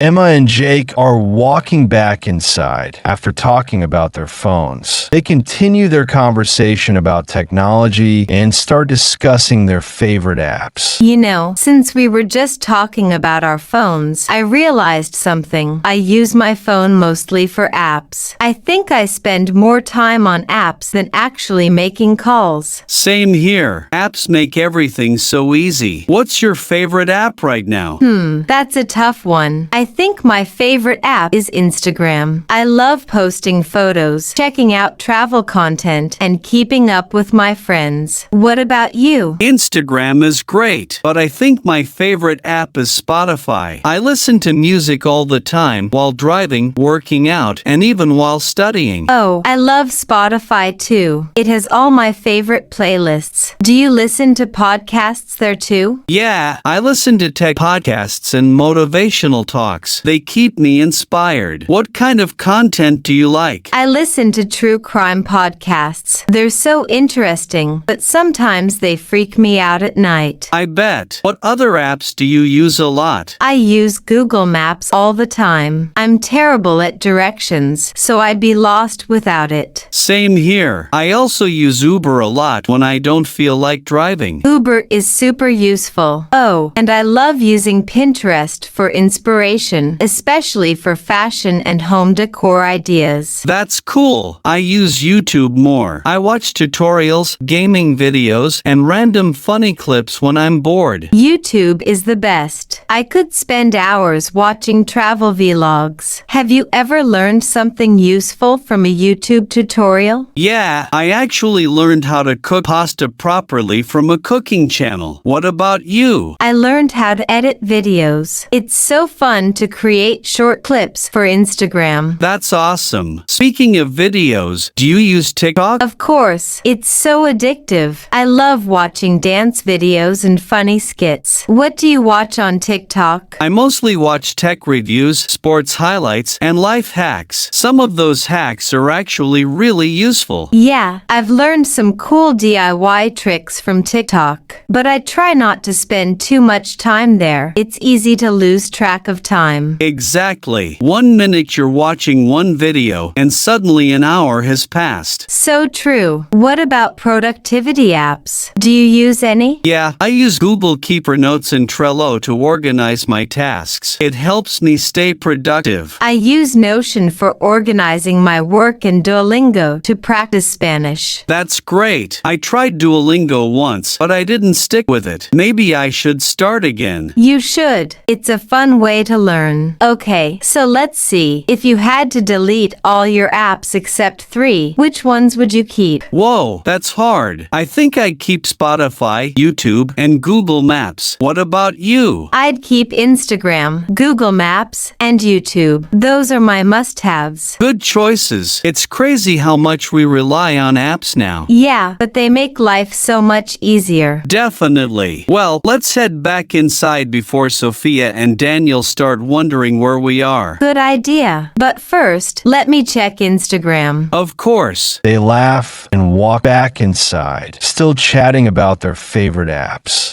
Emma and Jake are walking back inside after talking about their phones. They continue their conversation about technology and start discussing their favorite apps. You know, since we were just talking about our phones, I realized something. I use my phone mostly for apps. I think I spend more time on apps than actually making calls. Same here. Apps make everything so easy. What's your favorite app right now? That's a tough one. I think my favorite app is Instagram. I love posting photos, checking out travel content, and keeping up with my friends. What about you? Instagram is great, but I think my favorite app is Spotify. I listen to music all the time while driving, working out, and even while studying. Oh, I love Spotify too. It has all my favorite playlists. Do you listen to podcasts there too? Yeah, I listen to tech podcasts and motivational talks. They keep me inspired. What kind of content do you like? I listen to true crime podcasts. They're so interesting, but sometimes they freak me out at night. I bet. What other apps do you use a lot? I use Google Maps all the time. I'm terrible at directions, so I'd be lost without it. Same here. I also use Uber a lot when I don't feel like driving. Uber is super useful. Oh, and I love using Pinterest for inspiration, especially for fashion and home decor ideas. That's cool. I use YouTube more. I watch tutorials, gaming videos, and random funny clips when I'm bored. YouTube is the best. I could spend hours watching travel vlogs. Have you ever learned something useful from a YouTube tutorial? Yeah, I actually learned how to cook pasta properly from a cooking channel. What about you? I learned how to edit videos. It's so fun to create short clips for Instagram. That's awesome. Speaking of videos, do you use TikTok? Of course, it's so addictive. I love watching dance videos and funny skits. What do you watch on TikTok? I mostly watch tech reviews, sports highlights, and life hacks. Some of those hacks are actually really useful. Yeah, I've learned some cool DIY tricks from TikTok, but I try not to spend too much time there. It's easy to lose track of time. Exactly. 1 minute you're watching one video, and suddenly an hour has passed. So true. What about productivity apps? Do you use any? Yeah, I use Google Keeper Notes and Trello to organize my tasks. It helps me stay productive. I use Notion for organizing my work and Duolingo to practice Spanish. That's great. I tried Duolingo once, but I didn't stick with it. Maybe I should start again. You should. It's a fun way to learn. Okay, so let's see. If you had to delete all your apps except 3, which ones would you keep? Whoa, that's hard. I think I'd keep Spotify, YouTube, and Google Maps. What about you? I'd keep Instagram, Google Maps, and YouTube. Those are my must-haves. Good choices. It's crazy how much we rely on apps now. Yeah, but they make life so much easier. Definitely. Well, let's head back inside before Sophia and Daniel start wondering where we are. Good idea. But first, let me check Instagram. Of course. They laugh and walk back inside, still chatting about their favorite apps.